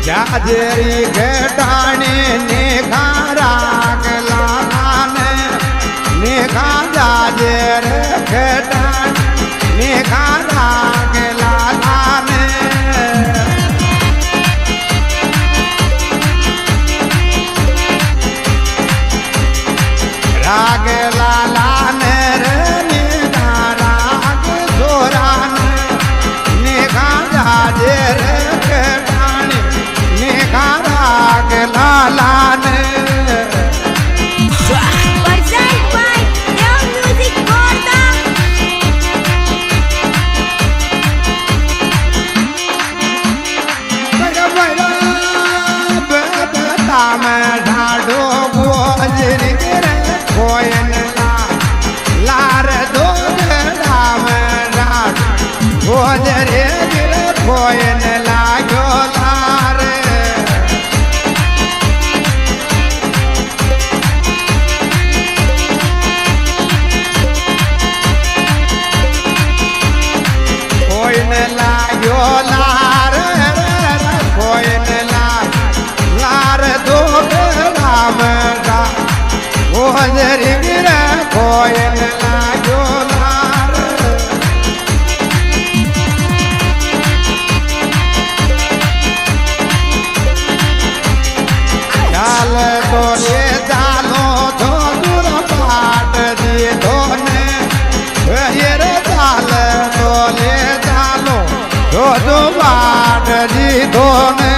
જાજેરી ઘેટાણી નિખારા ગલાને નિખા જાજેર ઘેટાણી નિખારા ગલાને રાગ લાલાને રે નિખારા જોરાને નિખા જાજેર લાલાને Present by Young Music Gorda. તામે ઢાઢો Gojri રે કોયન લાર દો તામે ઢાઢ ગોજરી રે કોયન લાગ્યો લારે કોઈને લાગ્યો લાર કોઈને લાર દો રામ ગોજરી રે કોઈને લાગ્યો લાર ચાલ તો લે ચાલો તો દૂર પાટ દીધો ને રે ચાલ તો લે ચાલો તો પાટ દીધો ને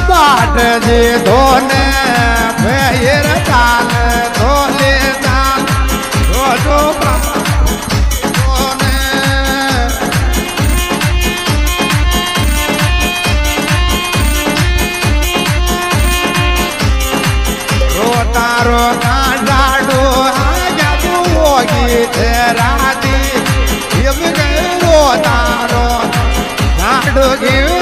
પાટ દીધો ને ફેર ચાલ તો લે ચાલ તો તારો કાંડાડો જાદુ હોગી તે રાતી એમ ગયો તારો કાંડો ગયો